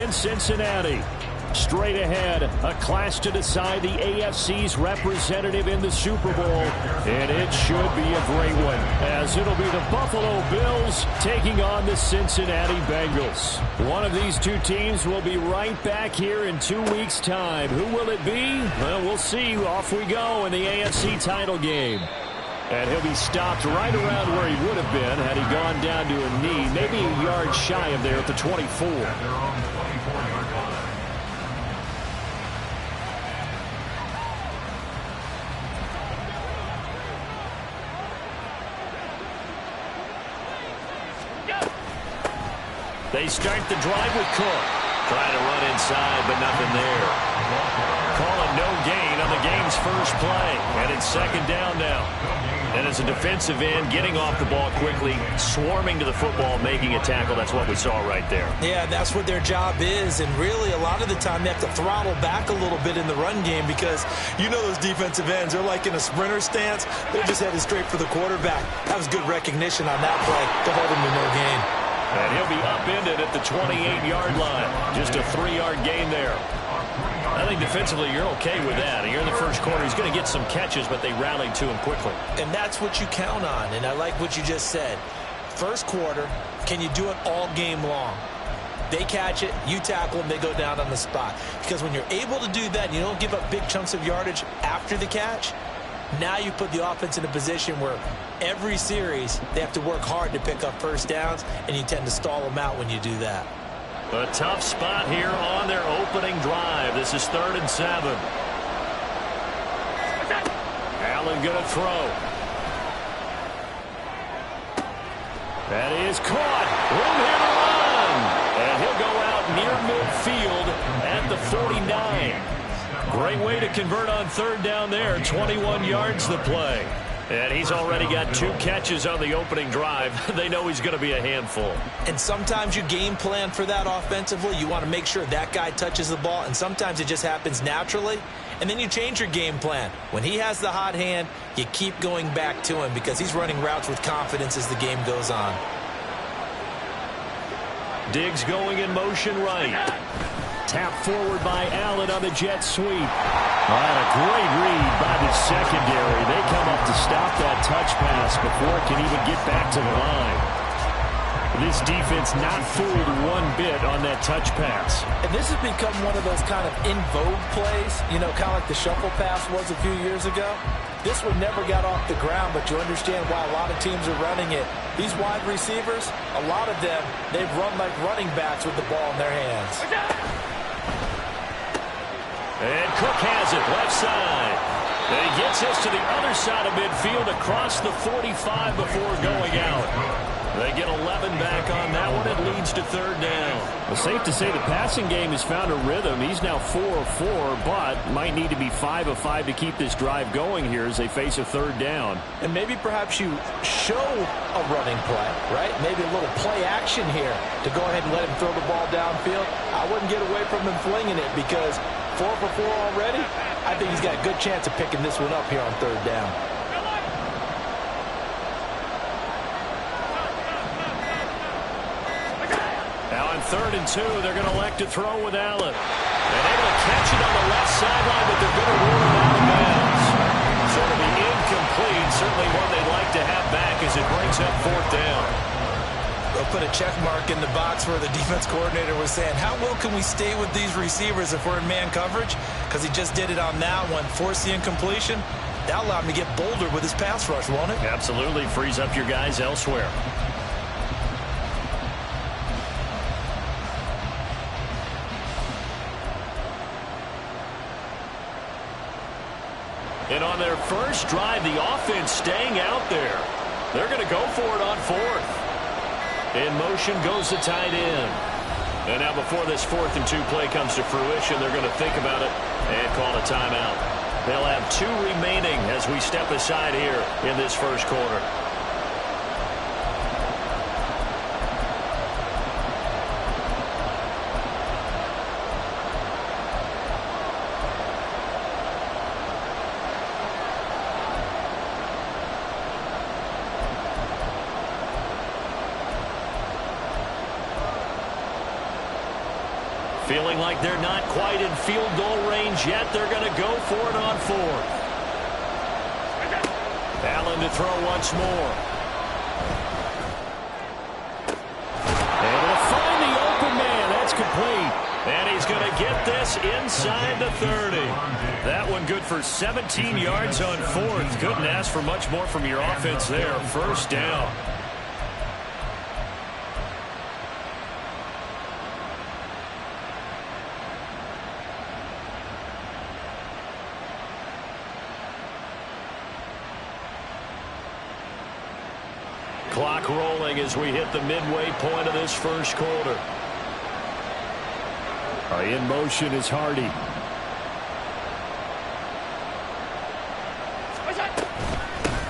In Cincinnati, straight ahead, a clash to decide the AFC's representative in the Super Bowl, and it should be a great one, as it'll be the Buffalo Bills taking on the Cincinnati Bengals. One of these two teams will be right back here in 2 weeks' time. Who will it be? Well, we'll see. Off we go in the AFC title game. And he'll be stopped right around where he would have been had he gone down to a knee, maybe a yard shy of there at the 24. They start the drive with Cook. Trying to run inside, but nothing there. Calling no gain on the game's first play. And it's second down now. And as a defensive end, getting off the ball quickly, swarming to the football, making a tackle, that's what we saw right there. Yeah, that's what their job is. And really, a lot of the time, they have to throttle back a little bit in the run game because, you know, those defensive ends, they're like in a sprinter stance. They're just headed straight for the quarterback. That was good recognition on that play to hold him to no gain. And he'll be upended at the 28-yard line. Just a 3-yard gain there. I think defensively you're okay with that. You're in the first quarter. He's going to get some catches, but they rallied to him quickly. And that's what you count on. And I like what you just said. First quarter, can you do it all game long? They catch it, you tackle them, they go down on the spot. Because when you're able to do that and you don't give up big chunks of yardage after the catch, now you put the offense in a position where every series they have to work hard to pick up first downs, and you tend to stall them out when you do that. A tough spot here on their opening drive. This is 3rd and 7. Allen going to throw. That is caught. Room here to run. And he'll go out near midfield at the 49. Great way to convert on 3rd down there. 21 yards the play. And he's already got 2 catches on the opening drive. They know he's going to be a handful. And sometimes you game plan for that offensively. You want to make sure that guy touches the ball. And sometimes it just happens naturally. And then you change your game plan. When he has the hot hand, you keep going back to him because he's running routes with confidence as the game goes on. Diggs going in motion right. Tap forward by Allen on the jet sweep. And a great read by the secondary. They come up to stop that touch pass before it can even get back to the line. This defense not fooled one bit on that touch pass. And this has become one of those kind of in vogue plays, you know, kind of like the shuffle pass was a few years ago. This one never got off the ground, but you understand why a lot of teams are running it. These wide receivers, a lot of them, they've run like running backs with the ball in their hands. And Cook has it, left side. And he gets this to the other side of midfield across the 45 before going out. They get 11 back on that one. It leads to 3rd down. Well, safe to say the passing game has found a rhythm. He's now 4 of 4, but might need to be 5 of 5 to keep this drive going here as they face a 3rd down. And maybe perhaps you show a running play, right? Maybe a little play action here to go ahead and let him throw the ball downfield. I wouldn't get away from him flinging it because 4 for 4 already. I think he's got a good chance of picking this one up here on 3rd down. Now on 3rd and 2, they're going to elect to throw with Allen. And able to catch it on the left sideline, but they're going to rule it out of bounds. So it'll be incomplete. Certainly one they'd like to have back as it brings up 4th down. They'll put a check mark in the box where the defense coordinator was saying, how well can we stay with these receivers if we're in man coverage? Because he just did it on that one, force the incompletion. That'll allow him to get bolder with his pass rush, won't it? Absolutely. Frees up your guys elsewhere. And on their first drive, the offense staying out there. They're going to go for it on 4th. In motion goes the tight end. And now before this 4th and 2 play comes to fruition, they're going to think about it and call a timeout. They'll have 2 remaining as we step aside here in this first quarter. Feeling like they're not quite in field goal range yet. They're going to go for it on fourth. Allen to throw once more. And he'll find the open man. That's complete. And he's going to get this inside the 30. That one good for 17 yards on fourth. Couldn't ask for much more from your offense there. First down. Clock rolling as we hit the midway point of this first quarter. In motion is Hardy.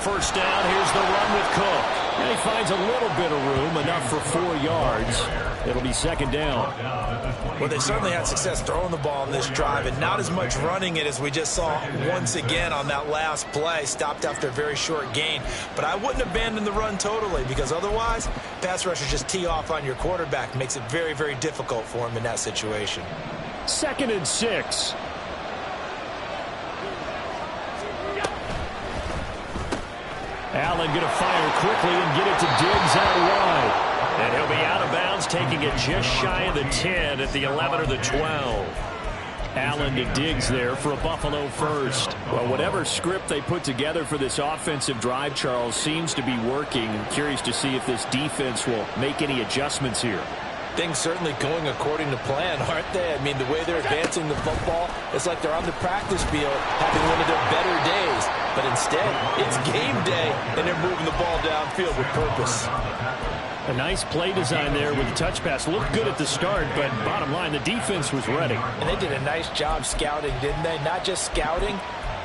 First down, here's the run with Cook. And he finds a little bit of room, enough for 4 yards. It'll be second down. Well, they certainly had success throwing the ball in this drive, and not as much running it as we just saw once again on that last play. Stopped after a very short gain. But I wouldn't abandon the run totally, because otherwise, pass rushers just tee off on your quarterback. Makes it very, very difficult for him in that situation. 2nd and 6. Allen going to fire quickly and get it to Diggs out wide. And he'll be out of bounds, taking it just shy of the 10 at the 11 or the 12. Allen to Diggs there for a Buffalo first. Well, whatever script they put together for this offensive drive, Charles, seems to be working. I'm curious to see if this defense will make any adjustments here. Things certainly going according to plan, aren't they? I mean, the way they're advancing the football, it's like they're on the practice field having one of their better days. But instead, it's game day, and they're moving the ball downfield with purpose. A nice play design there with the touch pass. Looked good at the start, but bottom line, the defense was ready. And they did a nice job scouting, didn't they? Not just scouting,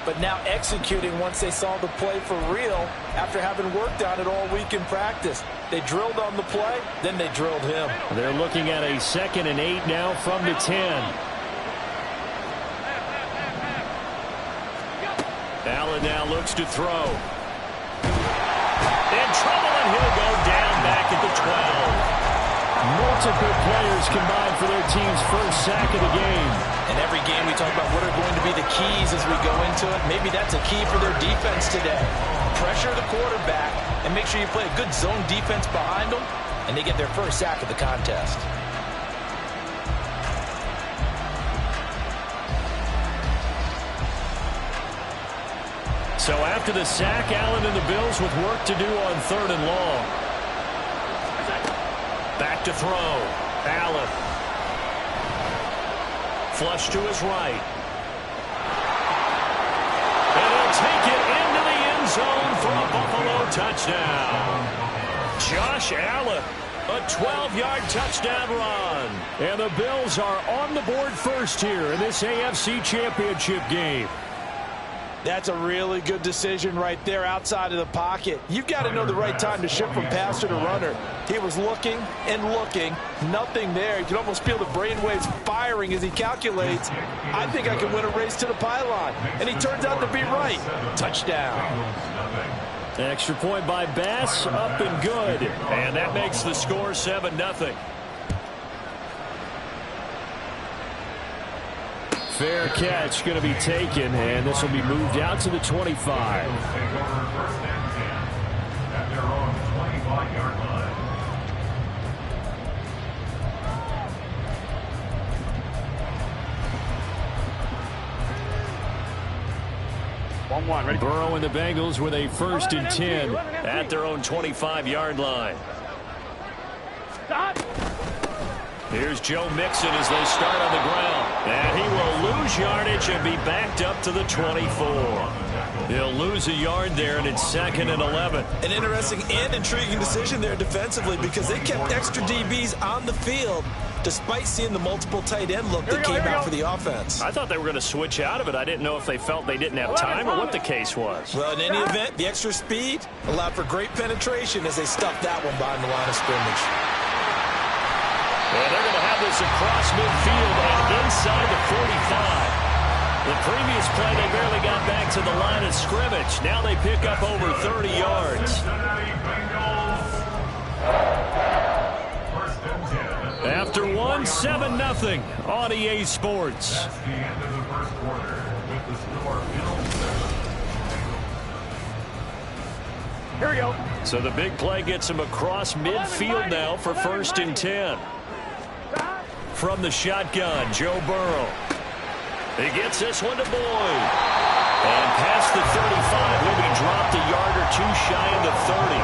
but now executing once they saw the play for real after having worked on it all week in practice. They drilled on the play, then they drilled him. They're looking at a 2nd and 8 now from the 10. Allen now looks to throw. In trouble, and he'll go down back at the 12. Multiple players combined for their team's first sack of the game. And every game we talk about what are going to be the keys as we go into it. Maybe that's a key for their defense today. Pressure the quarterback and make sure you play a good zone defense behind them, and they get their first sack of the contest. So after the sack, Allen and the Bills with work to do on 3rd and long. Back to throw. Allen. Flush to his right. And he'll take it into the end zone for a Buffalo touchdown. Josh Allen, a 12-yard touchdown run. And the Bills are on the board first here in this AFC Championship game. That's a really good decision right there outside of the pocket. You've got to know the right time to shift from passer to runner. He was looking and looking. Nothing there. You can almost feel the brainwaves firing as he calculates. I think I can win a race to the pylon. And he turns out to be right. Touchdown. Extra point by Bass, up and good. And that makes the score 7-0. Fair catch going to be taken, and this will be moved out to the 25. Ready? Burrow and the Bengals with a 1st and 10 at their own 25-yard line. Here's Joe Mixon as they start on the ground. And he will lose yardage and be backed up to the 24. He'll lose a yard there, and it's 2nd and 11. An interesting and intriguing decision there defensively, because they kept extra DBs on the field despite seeing the multiple tight end look that came out for the offense. I thought they were going to switch out of it. I didn't know if they felt they didn't have time or what the case was. Well, in any event, the extra speed allowed for great penetration as they stuffed that one behind the line of scrimmage. And they're going to have this across midfield and inside the 45. The previous play, they barely got back to the line of scrimmage. Now they pick up over 30 yards. After one, 7-0 on EA Sports. That's the end of the first quarter with the score. Here we go. So the big play gets him across midfield now for 1st and 10. From the shotgun, Joe Burrow. He gets this one to Boyd. And past the 35, he'll be dropped a yard or two shy of the 30.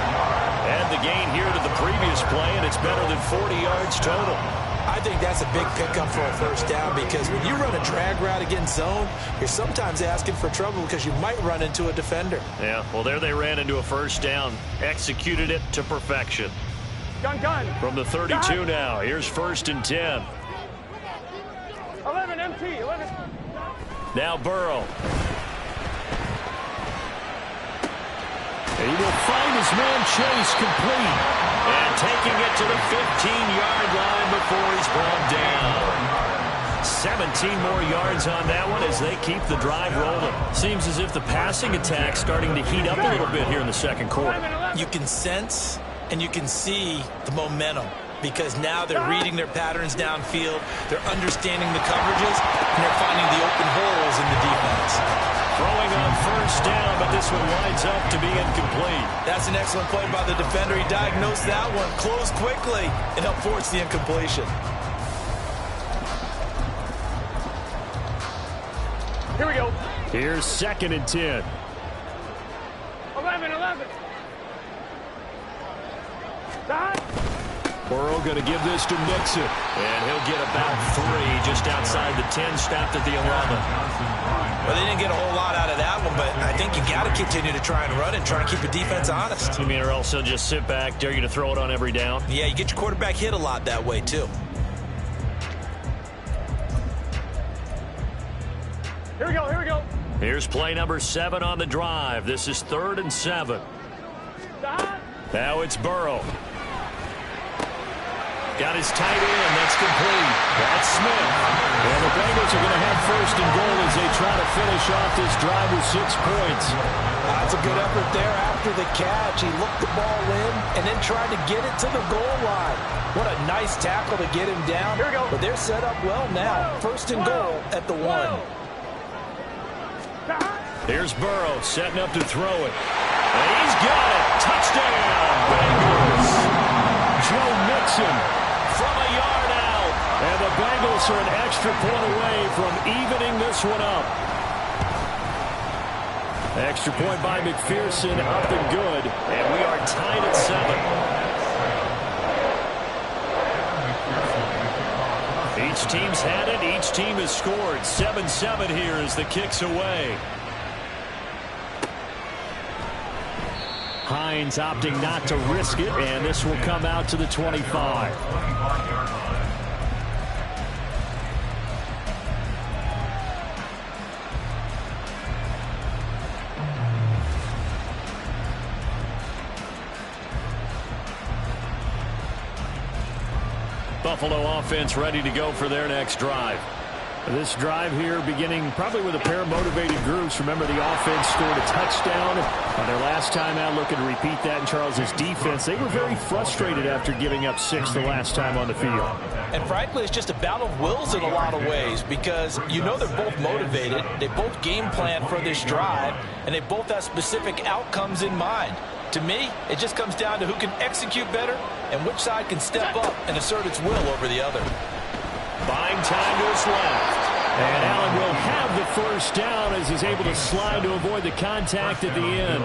And the gain here to the previous play, and it's better than 40 yards total. I think that's a big pickup for a first down because when you run a drag route against zone, you're sometimes asking for trouble because you might run into a defender. Yeah, well, there they ran into a first down. Executed it to perfection. Gun. From the 32 now, here's 1st and 10. 11 MT, 11. Now Burrow. He will find his man Chase complete. And taking it to the 15-yard line before he's brought down. 17 more yards on that one as they keep the drive rolling. Seems as if the passing attack's starting to heat up a little bit here in the second quarter. You can sense and you can see the momentum because now they're reading their patterns downfield, they're understanding the coverages, and they're finding the open holes in the defense. Throwing on 1st down, but this one winds up to be incomplete. That's an excellent play by the defender. He diagnosed that one, closed quickly, and helped force the incompletion. Here we go. Here's 2nd and 10. 11. Dot. Burrow going to give this to Mixon. And he'll get about 3 just outside the 10, stopped at the 11. Well, they didn't get a whole lot out of that one, but I think you got to continue to try and run and try and keep the defense honest. You mean or else they'll just sit back, dare you to throw it on every down? Yeah, you get your quarterback hit a lot that way, too. Here we go. Here's play number 7 on the drive. This is 3rd and 7. Dot. Now it's Burrow. Got his tight end. That's complete. That's Smith. And the Bengals are going to have 1st and goal as they try to finish off this drive with 6 points. That's a good effort there after the catch. He looked the ball in and then tried to get it to the goal line. What a nice tackle to get him down. Here we go. But they're set up well now. 1st and goal at the 1. Here's Burrow setting up to throw it. And he's got it. Touchdown, Bengals. Joe Mixon from a yard out. And the Bengals are an extra point away from evening this one up. Extra point by McPherson, up and good. And we are tied at 7. Each team's had it. Each team has scored. 7-7 here as the kick's away. Hines opting not to risk it, and this will come out to the 25. Buffalo offense ready to go for their next drive. This drive here beginning probably with a pair of motivated groups. Remember, the offense scored a touchdown on their last time out. Looking to repeat that in Charles's defense. They were very frustrated after giving up 6 the last time on the field. And frankly, it's just a battle of wills in a lot of ways because you know they're both motivated. They both game plan for this drive, and they both have specific outcomes in mind. To me, it just comes down to who can execute better and which side can step up and assert its will over the other. Buying time to his left. And Allen will have the 1st down as he's able to slide to avoid the contact at the end.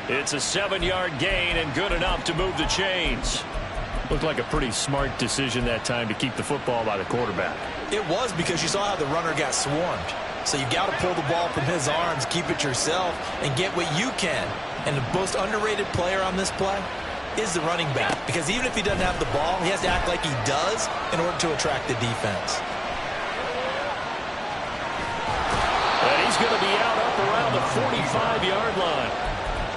It's a 7-yard gain and good enough to move the chains. Looked like a pretty smart decision that time to keep the football by the quarterback. It was because you saw how the runner got swarmed. So you got to pull the ball from his arms, keep it yourself, and get what you can. And the most underrated player on this play is the running back. Because even if he doesn't have the ball, he has to act like he does in order to attract the defense. And he's going to be out up around the 45-yard line.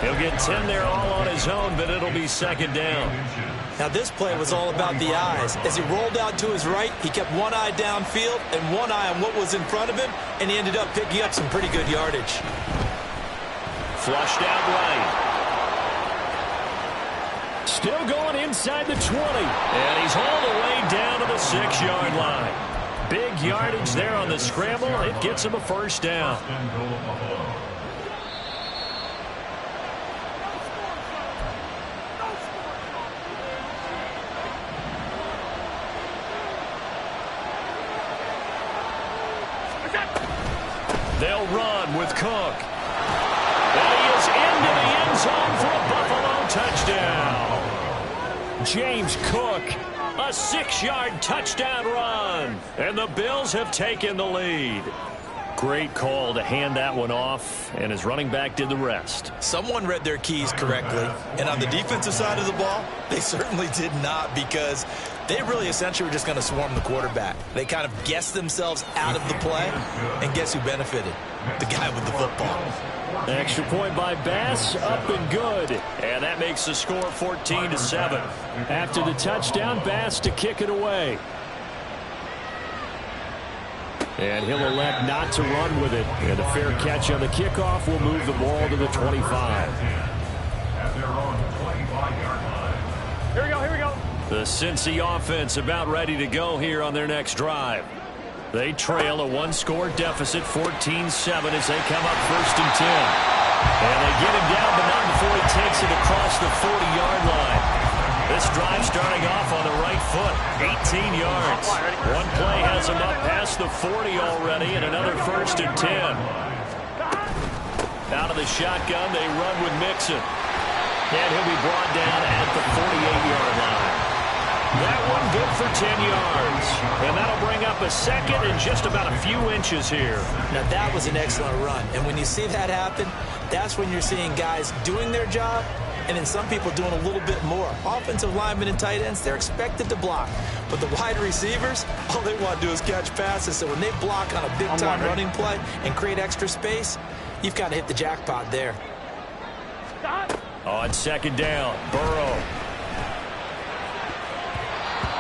He'll get 10 there all on his own, but it'll be 2nd down. Now this play was all about the eyes. As he rolled out to his right, he kept one eye downfield and one eye on what was in front of him, and he ended up picking up some pretty good yardage. Flushed out right. Still going inside the 20. And he's all the way down to the 6-yard line. Big yardage there on the scramble. It gets him a first down. They'll run with Cook. And he is into the end zone for a Buffalo touchdown. James Cook, a 6-yard touchdown run. And the Bills have taken the lead. Great call to hand that one off, and his running back did the rest. Someone read their keys correctly, and on the defensive side of the ball, they certainly did not, because they really essentially were just going to swarm the quarterback. They kind of guessed themselves out of the play, and guess who benefited? The guy with the football. Extra point by Bass, up and good. And that makes the score 14-7. After the touchdown, Bass to kick it away. And he'll elect not to run with it. And a fair catch on the kickoff will move the ball to the 25. Here we go, here we go. The Cincy offense about ready to go here on their next drive. They trail a one-score deficit, 14-7, as they come up 1st and 10. And they get him down, but not before he takes it across the 40-yard line. This drive starting off on the right foot, 18 yards. One play has him up past the 40 already, and another 1st and 10. Out of the shotgun, they run with Mixon. And he'll be brought down at the 48-yard line. That one good for 10 yards. And that'll bring up a second and just about a few inches here. Now, that was an excellent run. And when you see that happen, that's when you're seeing guys doing their job, and then some people doing a little bit more. Offensive linemen and tight ends, they're expected to block. But the wide receivers, all they want to do is catch passes. So when they block on a big-time running play and create extra space, you've got to hit the jackpot there. On 2nd down, Burrow.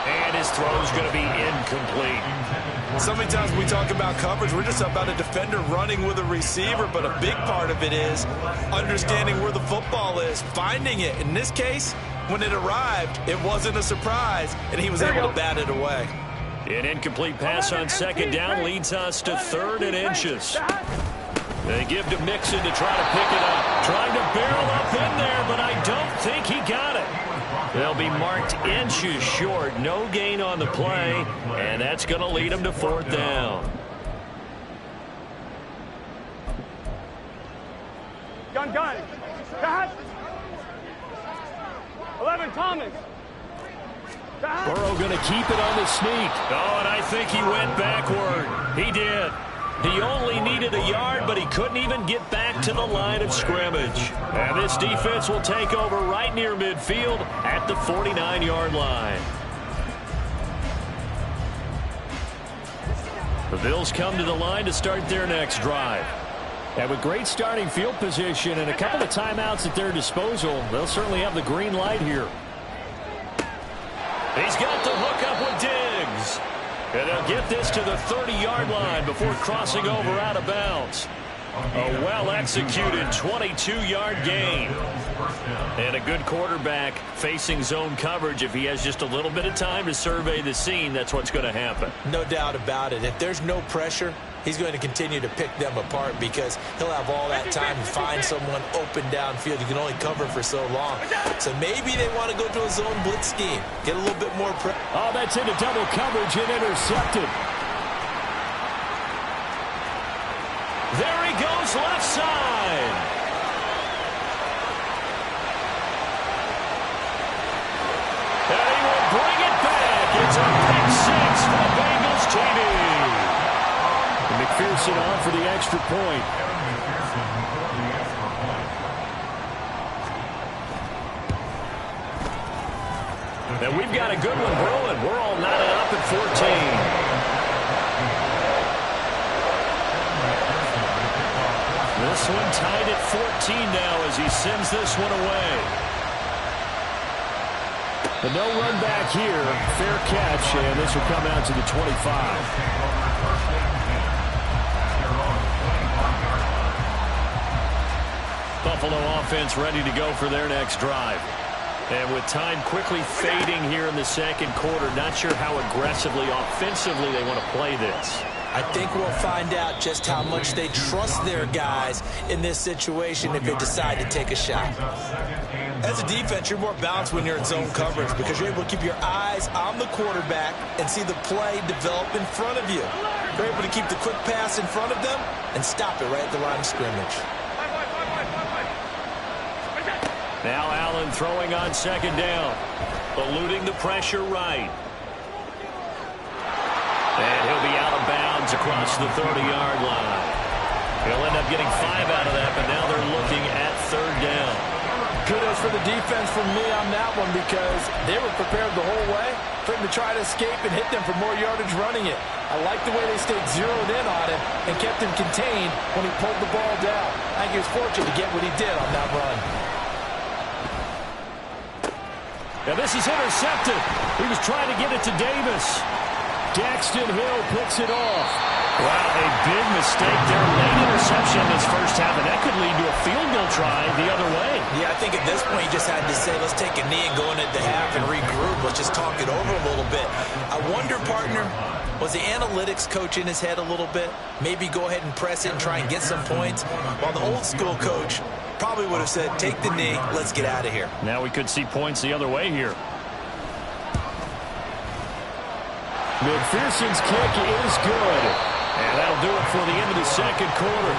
And his throw's going to be incomplete. So many times we talk about coverage, we're just about a defender running with a receiver, but a big part of it is understanding where the football is, finding it. In this case, when it arrived, it wasn't a surprise, and he was able to bat it away. An incomplete pass on 2nd down leads us to 3rd and inches. They give to Mixon to try to pick it up. Trying to barrel up in there, but I don't think he got it. They'll be marked inches short. No gain on the play, and that's going to lead them to 4th down. Gun. Got 11, Thomas. Burrow going to keep it on the sneak. Oh, and I think he went backward. He did. He only needed a yard, but he couldn't even get back to the line of scrimmage. And this defense will take over right near midfield at the 49-yard line. The Bills come to the line to start their next drive. And with great starting field position and a couple of timeouts at their disposal, they'll certainly have the green light here. He's got the hook up with Diggs. And they'll get this to the 30-yard line before crossing over out of bounds. A well-executed 22-yard gain. And a good quarterback facing zone coverage. If he has just a little bit of time to survey the scene, that's what's going to happen. No doubt about it. If there's no pressure, he's going to continue to pick them apart because he'll have all that time to find someone open downfield. You can only cover for so long. So maybe they want to go to a zone blitz scheme. Get a little bit more pressure. Oh, that's into double coverage and intercepted. There he goes left side. And he will bring it back. It's a pick six for Bengals TV. And McPherson on for the extra point. And we've got a good one brewing. We're all knotted up at 14. This one tied at 14 now as he sends this one away. But no run back here. Fair catch, and this will come out to the 25. Buffalo offense ready to go for their next drive. And with time quickly fading here in the second quarter, not sure how aggressively, offensively they want to play this. I think we'll find out just how much they trust their guys in this situation if they decide to take a shot. As a defense, you're more balanced when you're in zone coverage because you're able to keep your eyes on the quarterback and see the play develop in front of you. You're able to keep the quick pass in front of them and stop it right at the line of scrimmage. Now Allen throwing on second down, eluding the pressure right. And he'll be out of bounds across the 30-yard line. He'll end up getting 5 out of that, but now they're looking at third down. Kudos for the defense from me on that one because they were prepared the whole way for him to try to escape and hit them for more yardage running it. I like the way they stayed zeroed in on him and kept him contained when he pulled the ball down. I think he was fortunate to get what he did on that run. Now this is intercepted. He was trying to get it to Davis. Daxton Hill puts it off. Wow, a big mistake there. Late interception in this first half, and that could lead to a field goal try the other way. Yeah, I think at this point you just had to say, let's take a knee and go into the half and regroup. Let's just talk it over a little bit. I wonder, partner, was the analytics coach in his head a little bit? Maybe go ahead and press it and try and get some points? While the old school coach probably would have said, take the knee, let's get out of here. Now we could see points the other way here. McPherson's kick is good. And that'll do it for the end of the second quarter.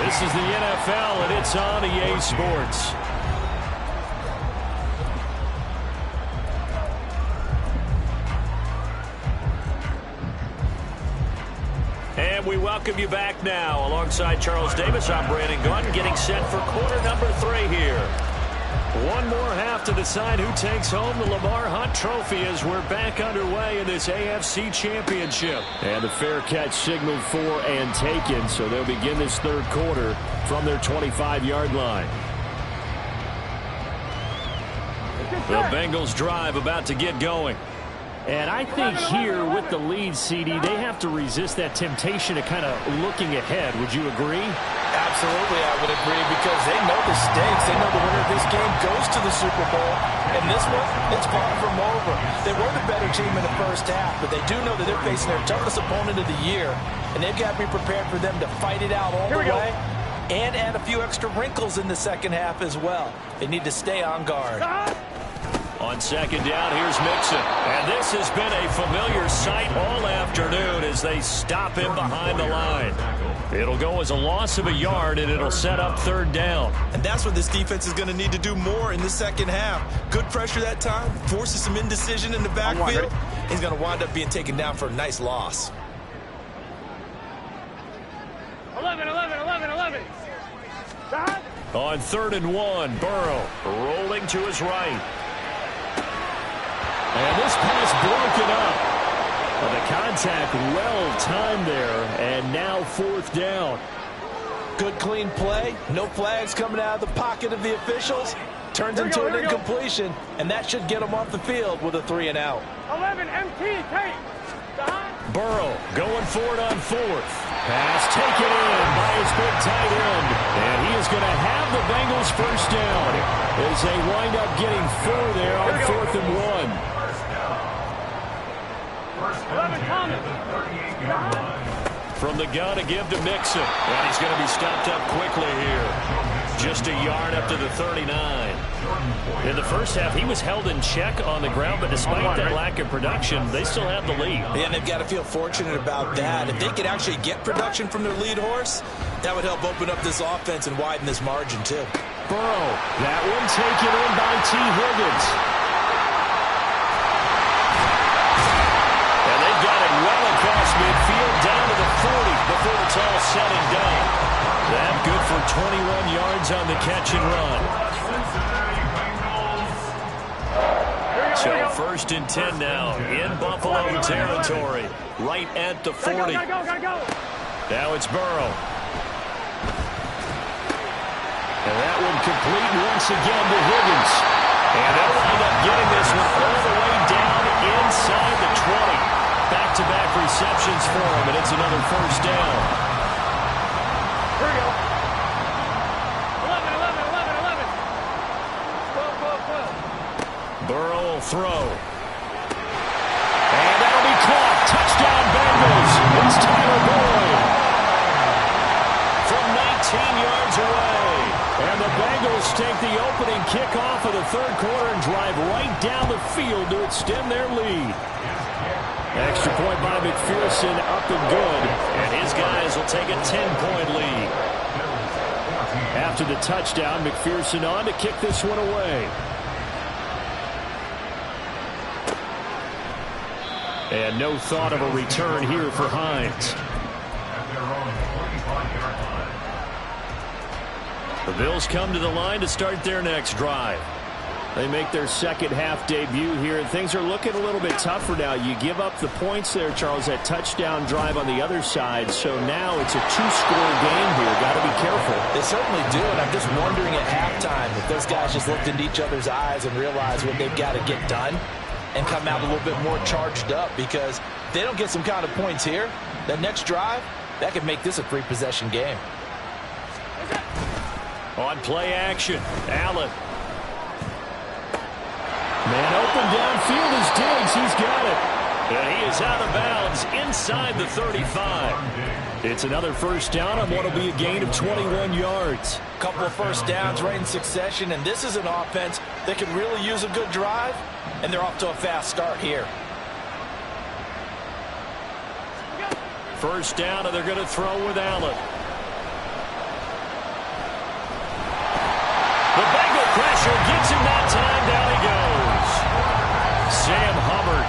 This is the NFL, and it's on EA Sports. And we welcome you back now. Alongside Charles Davis, I'm Brandon Gaudin, getting set for quarter number 3 here. One more half to decide who takes home the Lamar Hunt Trophy as we're back underway in this AFC Championship. And the fair catch signaled for and taken, so they'll begin this third quarter from their 25-yard line. The Bengals drive about to get going. And I think here with the lead, CD, they have to resist that temptation of kind of looking ahead. Would you agree? Absolutely, I would agree because they know the stakes. They know the winner of this game goes to the Super Bowl. And this one, it's far from over. They were the better team in the first half, but they do know that they're facing their toughest opponent of the year. And they've got to be prepared for them to fight it out all the way and add a few extra wrinkles in the second half as well. They need to stay on guard. On second down, here's Mixon. And this has been a familiar sight all afternoon as they stop him behind the line. It'll go as a loss of a yard, and it'll set up third down. And that's what this defense is going to need to do more in the second half. Good pressure that time, forces some indecision in the backfield. He's going to wind up being taken down for a nice loss. 11. On 3rd and 1, Burrow rolling to his right. And this pass broken up. Well, the contact well timed there, and now 4th down. Good clean play. No flags coming out of the pocket of the officials. Turns into an incompletion, and that should get them off the field with a 3 and out. 11 MT, take. Burrow going for it on 4th. Pass taken in by his big tight end. And he is going to have the Bengals first down as they wind up getting 4 there on 4th and 1. 11 Thomas. From the gun to give to Mixon. And he's going to be stopped up quickly here. Just a yard up to the 39. In the first half, he was held in check on the ground, but despite that lack of production, they still have the lead. Yeah, and they've got to feel fortunate about that. If they could actually get production from their lead horse, that would help open up this offense and widen this margin, too. Burrow, that one taken in by T. Higgins. And they've got it well across midfield, down to the 40 before it's all said and done. That good for 21 yards on the catch and run. So 1st and 10 now in Buffalo territory, right at the 40. Gotta go. Now it's Burrow. And that one complete once again to Higgins. And they'll wind up getting this one all the way down inside the 20. Back-to-back receptions for him, and it's another first down. Here we go. 11. 12. They'll throw. And that'll be caught. Touchdown Bengals. It's Tyler Boyd. From 19 yards away. And the Bengals take the opening kickoff of the third quarter and drive right down the field to extend their lead. Extra point by McPherson, up and good. And his guys will take a 10-point lead. After the touchdown, McPherson on to kick this one away. And no thought of a return here for Hines. The Bills come to the line to start their next drive. They make their second half debut here, and things are looking a little bit tougher now. You give up the points there, Charles, that touchdown drive on the other side. So now it's a two-score game here. Got to be careful. They certainly do, and I'm just wondering at halftime if those guys just looked into each other's eyes and realized what they've got to get done and come out a little bit more charged up, because if they don't get some kind of points here, that next drive, that could make this a three-possession game. On play action, Allen. Man open downfield is Diggs. He's got it. And he is out of bounds inside the 35. It's another first down on what will be a gain of 21 yards. A couple of first downs right in succession, and this is an offense that can really use a good drive, and they're off to a fast start here. First down, and they're going to throw with Allen. The Bengal pressure gets him that time. Down he goes. Sam Hubbard.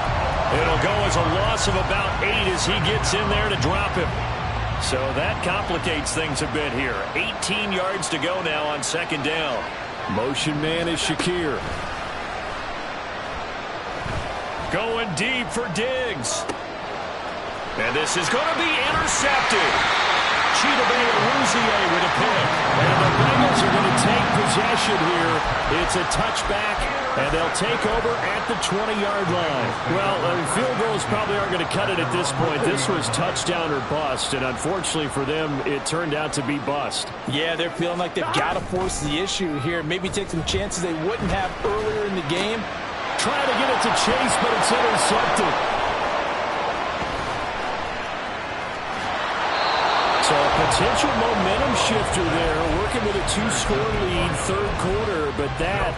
It'll go as a loss of about 8 as he gets in there to drop him. So that complicates things a bit here. 18 yards to go now on second down. Motion man is Shakir. Going deep for Diggs. And this is going to be intercepted. Chidobe Awuzie with a pick. And the Bengals are going to take possession here. It's a touchback, and they'll take over at the 20-yard line. Well, field goals probably aren't going to cut it at this point. This was touchdown or bust, and unfortunately for them, it turned out to be bust. Yeah, they're feeling like they've got to force the issue here. Maybe take some chances they wouldn't have earlier in the game. Trying to get it to Chase, but it's intercepted. So a potential momentum shifter there, working with a two-score lead, third quarter, but that,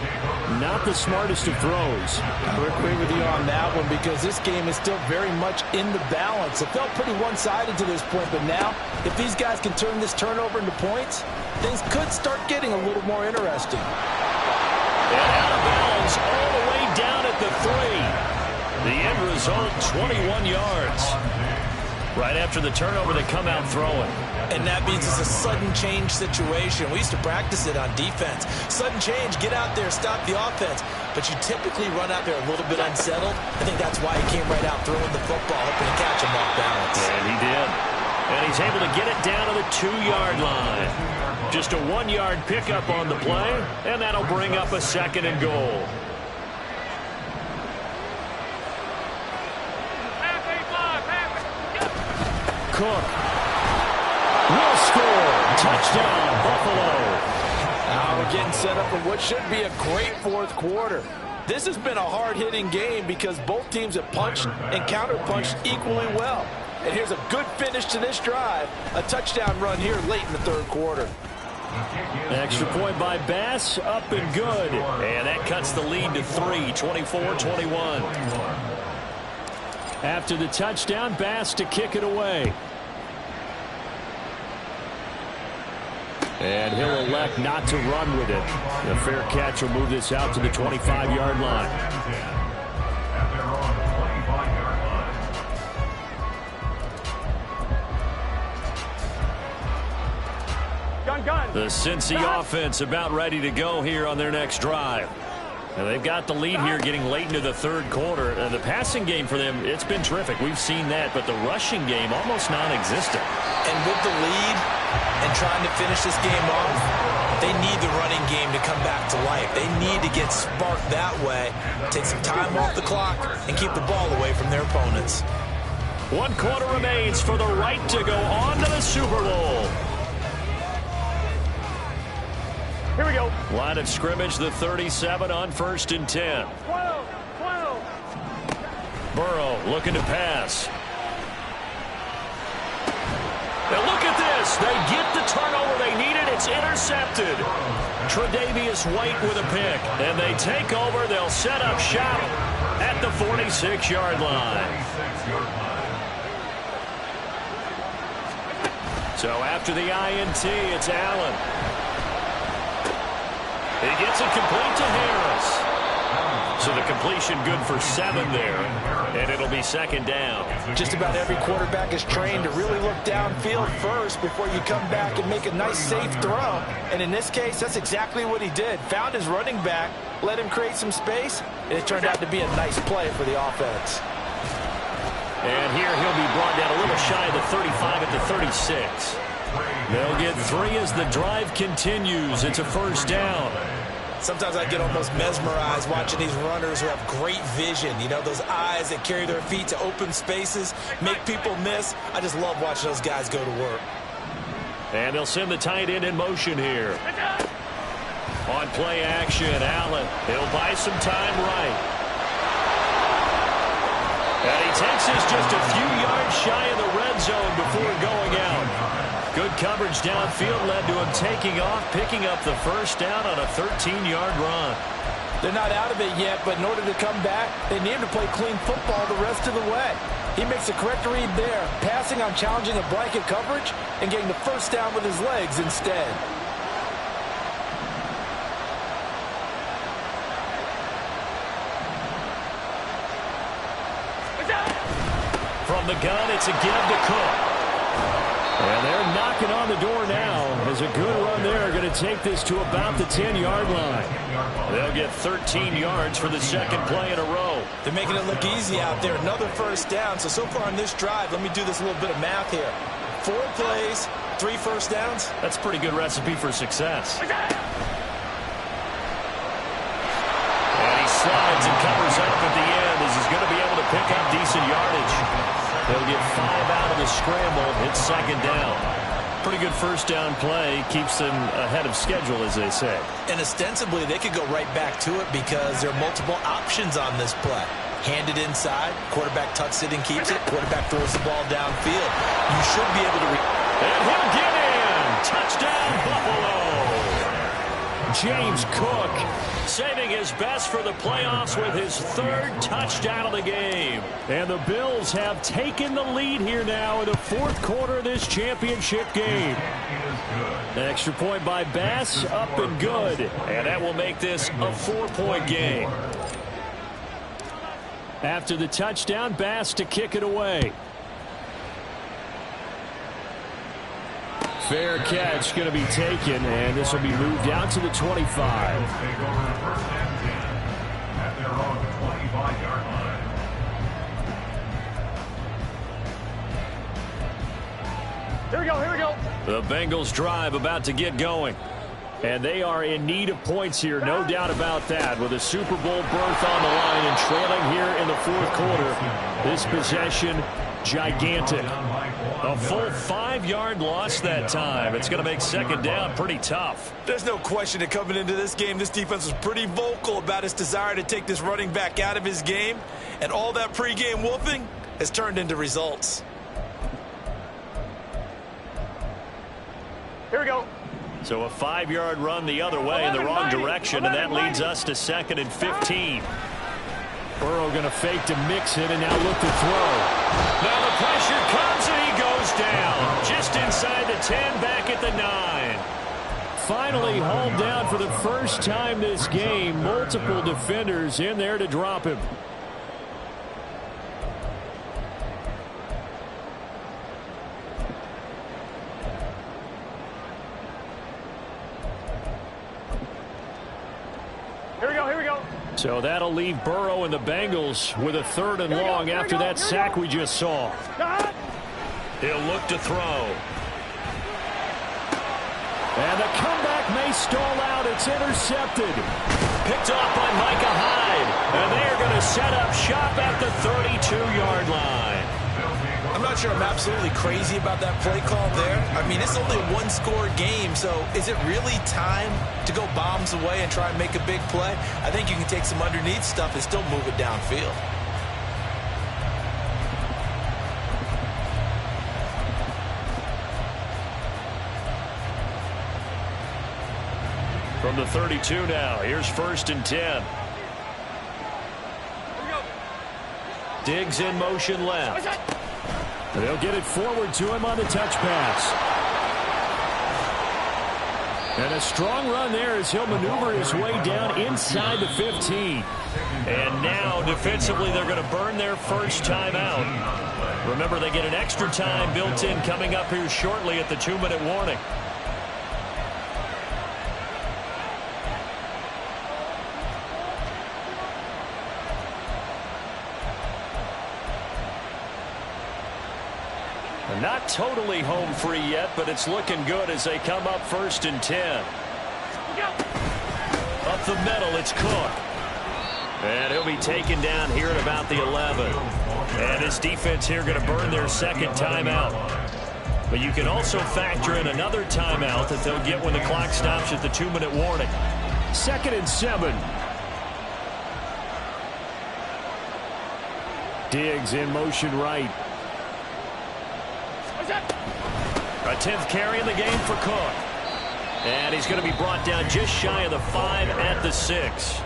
not the smartest of throws. I would agree with you on that one, because this game is still very much in the balance. It felt pretty one-sided to this point, but now, if these guys can turn this turnover into points, things could start getting a little more interesting. And out of bounds, all the way down at the 3. The end result, 21 yards. Right after the turnover, they come out throwing. And that means it's a sudden change situation. We used to practice it on defense. Sudden change, get out there, stop the offense. But you typically run out there a little bit unsettled. I think that's why he came right out throwing the football, hoping to catch him off balance. And he did. And he's able to get it down to the 2-yard line. Just a 1-yard pickup on the play, and that'll bring up a second and goal. Cook will score. Touchdown, Buffalo. Now we're getting set up for what should be a great fourth quarter. This has been a hard-hitting game because both teams have punched and counterpunched equally well. And here's a good finish to this drive. A touchdown run here late in the third quarter. Extra point by Bass, up and good. And that cuts the lead to 3, 24-21. After the touchdown, Bass to kick it away. And he'll elect not to run with it. The fair catch will move this out to the 25-yard line. The Cincy offense about ready to go here on their next drive. Now they've got the lead here getting late into the third quarter. The passing game for them, it's been terrific. We've seen that, but the rushing game almost non-existent. And with the lead and trying to finish this game off, they need the running game to come back to life. They need to get sparked that way, take some time off the clock, and keep the ball away from their opponents. 1 quarter remains for the right to go on to the Super Bowl. Here we go. Line of scrimmage, the 37 on 1st and 10. 12, 20. Burrow looking to pass. Now look at this. They get the turnover they needed. It's intercepted. Tre'Davious White with a pick. And they take over. They'll set up shop at the 46-yard line. So after the INT, it's Allen. He gets it complete to Harris. So the completion good for 7 there, and it'll be second down. Just about every quarterback is trained to really look downfield first before you come back and make a nice, safe throw. And in this case, that's exactly what he did. Found his running back, let him create some space, and it turned out to be a nice play for the offense. And here he'll be brought down a little shy of the 35 at the 36. They'll get 3 as the drive continues. It's a first down. Sometimes I get almost mesmerized watching these runners who have great vision. You know, those eyes that carry their feet to open spaces, make people miss. I just love watching those guys go to work. And they'll send the tight end in motion here. On play action, Allen. He'll buy some time right. And he takes this just a few yards shy of the red zone before going out. Good coverage downfield led to him taking off, picking up the first down on a 13-yard run. They're not out of it yet, but in order to come back, they need to play clean football the rest of the way. He makes the correct read there, passing on challenging a blanket coverage and getting the first down with his legs instead. From the gun, it's a give to Cook. And they're knocking on the door now. As a good run there, going to take this to about the 10-yard line. They'll get 13 yards for the second play in a row. They're making it look easy out there. Another first down. So far on this drive, let me do this little bit of math here. 4 plays, 3 first downs. That's a pretty good recipe for success. And he slides and covers up at the end as he's going to be able to pick up decent yardage. They'll get 5 out of the scramble. It's second down. Pretty good first down play. Keeps them ahead of schedule, as they say. And ostensibly, they could go right back to it because there are multiple options on this play. Hand it inside. Quarterback tucks it and keeps it. Quarterback throws the ball downfield. You should be able to... And he'll get in. Touchdown, Buffalo. James Cook saving his best for the playoffs with his 3rd touchdown of the game. And the Bills have taken the lead here now in the 4th quarter of this championship game. Extra point by Bass, up and good. And that will make this a 4-point game. After the touchdown, Bass to kick it away. Fair catch going to be taken, and this will be moved out to the 25. Take over the first and 10 at their own 25-yard line. Here we go, here we go. The Bengals drive about to get going. And they are in need of points here, no doubt about that. With a Super Bowl berth on the line and trailing here in the 4th quarter. This possession, gigantic. A full 5-yard loss that time. It's going to make second down pretty tough. There's no question that coming into this game, this defense was pretty vocal about its desire to take this running back out of his game. And all that pregame whooping has turned into results. Here we go. So a 5-yard run the other way in the wrong direction, and that leads us to 2nd and 15. Burrow going to fake to mix it and now look to throw. Now the pressure comes and he goes down. Just inside the 10, back at the 9. Finally hauled down for the first time this game. Multiple defenders in there to drop him. So that'll leave Burrow and the Bengals with a 3rd and long after that sack we just saw. He'll look to throw. And the comeback may stall out. It's intercepted. Picked off by Micah Hyde. And they are going to set up shop at the 32-yard line. I'm not sure I'm absolutely crazy about that play call there. I mean, it's only a 1-score game, so is it really time to go bombs away and try and make a big play? I think you can take some underneath stuff and still move it downfield. From the 32 now, here's 1st and 10. Diggs in motion left. They'll get it forward to him on the touch pass. And a strong run there as he'll maneuver his way down inside the 15. And now, defensively, they're going to burn their first timeout. Remember, they get an extra time built in coming up here shortly at the 2-minute warning. Not totally home free yet, but it's looking good as they come up 1st and 10. Up the middle, it's Cook. And he'll be taken down here at about the 11. And his defense here going to burn their second timeout. But you can also factor in another timeout that they'll get when the clock stops at the 2-minute warning. 2nd and 7. Diggs in motion right. A 10th carry in the game for Cook. And he's going to be brought down just shy of the 5 at the 6.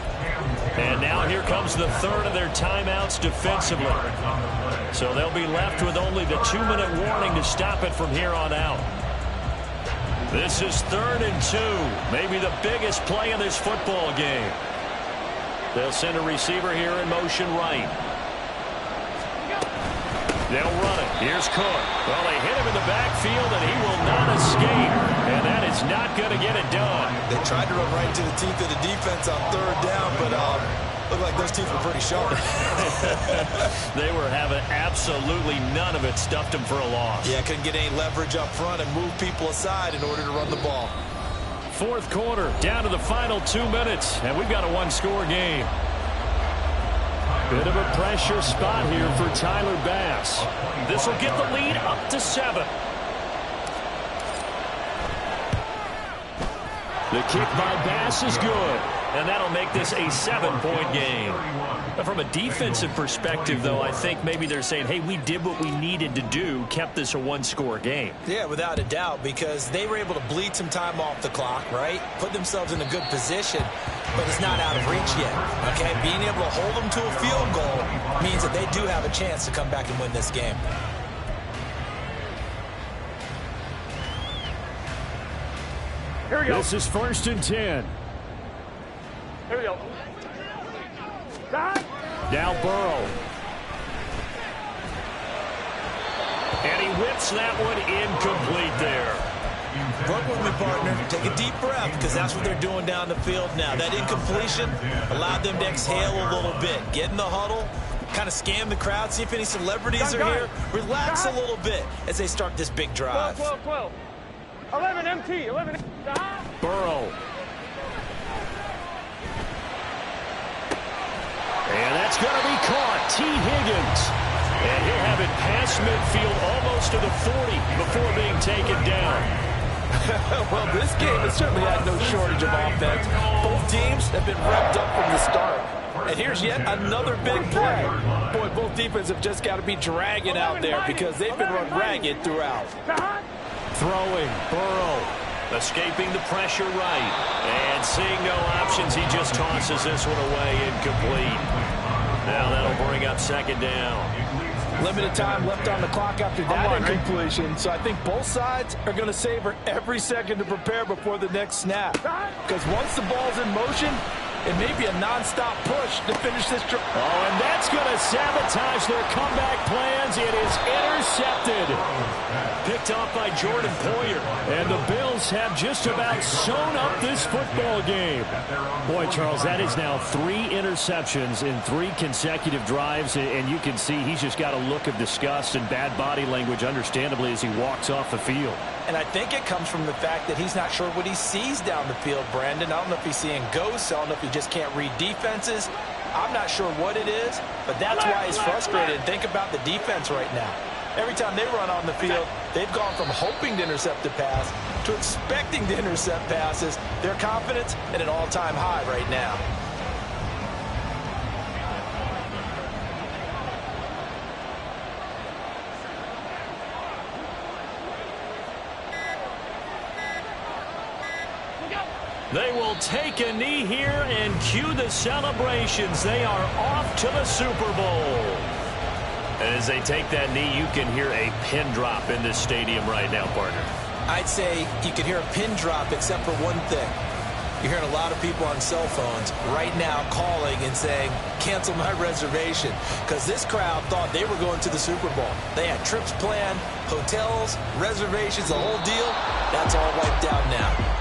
And now here comes the 3rd of their timeouts defensively. So they'll be left with only the 2-minute warning to stop it from here on out. This is 3rd and 2. Maybe the biggest play in this football game. They'll send a receiver here in motion right. They'll run it. Here's Cook. Well, they hit him in the backfield, and he will not escape. And that is not going to get it done. They tried to run right to the teeth of the defense on 3rd down, but looked like those teeth were pretty sharp. They were having absolutely none of it. Stuffed him for a loss. Yeah, couldn't get any leverage up front and move people aside in order to run the ball. 4th quarter, down to the final 2 minutes, and we've got a 1-score game. Bit of a pressure spot here for Tyler Bass. This will get the lead up to 7. The kick by Bass is good. And that'll make this a 7-point game. But from a defensive perspective, though, I think maybe they're saying, hey, we did what we needed to do, kept this a 1-score game. Yeah, without a doubt, because they were able to bleed some time off the clock, right? Put themselves in a good position, but it's not out of reach yet, okay? Being able to hold them to a field goal means that they do have a chance to come back and win this game. Here we go. This is 1st and 10. Here we go. Stop. Now Burrow. And he whips that one incomplete there. Work with me, partner. Take a deep breath, because that's what they're doing down the field now. That incompletion allowed them to exhale a little bit. Get in the huddle, kind of scan the crowd, see if any celebrities are here. Relax a little bit as they start this big drive. 12, 12, 12. 11 MT, 11 MT. Burrow. And that's going to be caught. T. Higgins. And he'll have it past midfield almost to the 40 before being taken down. Well, this game has certainly had no shortage of offense. Both teams have been revved up from the start. And here's yet another big play. Boy, both defenses have just got to be dragging out there because they've been run ragged throughout. Throwing. Burrow. Escaping the pressure right. And seeing no options, he just tosses this one away incomplete. Now that'll bring up 2nd down. Limited time left on the clock after that incompletion, so I think both sides are going to savor every second to prepare before the next snap. Because once the ball's in motion, it may be a non-stop push to finish this drive. Oh, and that's going to sabotage their comeback plans. It is intercepted. Picked off by Jordan Poyer. And the Bills have just about sewn up this football game. Boy, Charles, that is now 3 interceptions in 3 consecutive drives. And you can see he's just got a look of disgust and bad body language, understandably, as he walks off the field. And I think it comes from the fact that he's not sure what he sees down the field, Brandon. I don't know if he's seeing ghosts. I don't know if he just can't read defenses. I'm not sure what it is, but that's why he's frustrated. Think about the defense right now. Every time they run on the field, they've gone from hoping to intercept a pass to expecting to intercept passes. Their confidence at an all-time high right now. They will take a knee here and cue the celebrations. They are off to the Super Bowl. And as they take that knee, you can hear a pin drop in this stadium right now, partner. I'd say you can hear a pin drop except for one thing. You're hearing a lot of people on cell phones right now calling and saying, cancel my reservation, because this crowd thought they were going to the Super Bowl. They had trips planned, hotels, reservations, the whole deal. That's all wiped out now.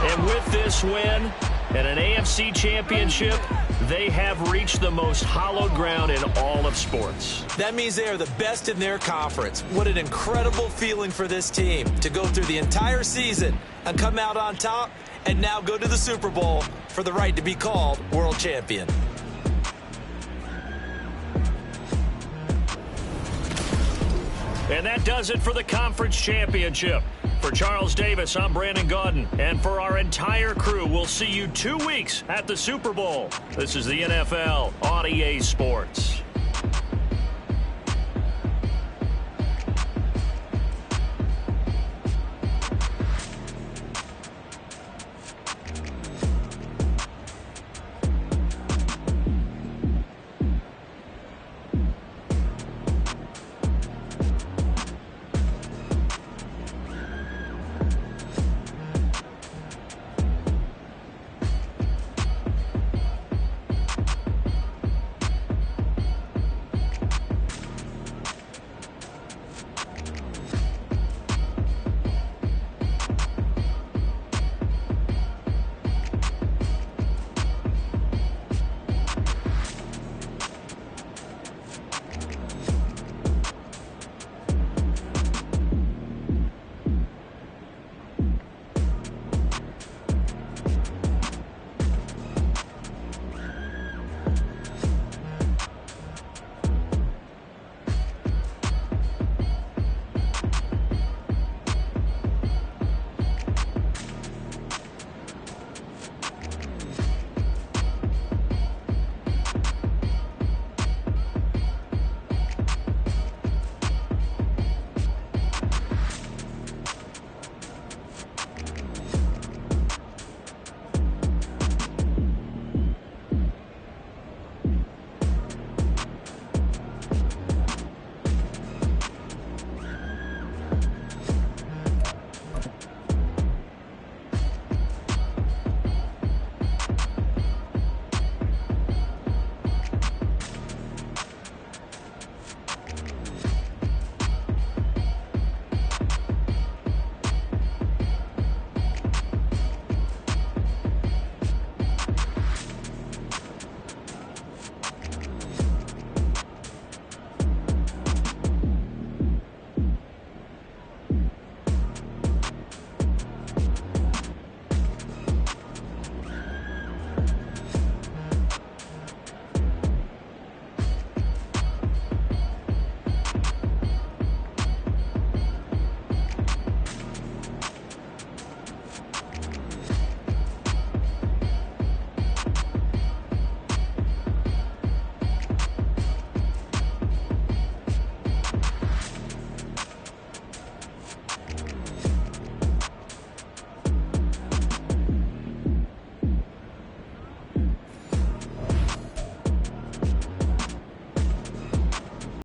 And with this win and an AFC championship, they have reached the most hallowed ground in all of sports. That means they are the best in their conference. What an incredible feeling for this team to go through the entire season and come out on top and now go to the Super Bowl for the right to be called world champion. And that does it for the conference championship. For Charles Davis, I'm Brandon Gaudin. And for our entire crew, we'll see you 2 weeks at the Super Bowl. This is the NFL on EA Sports.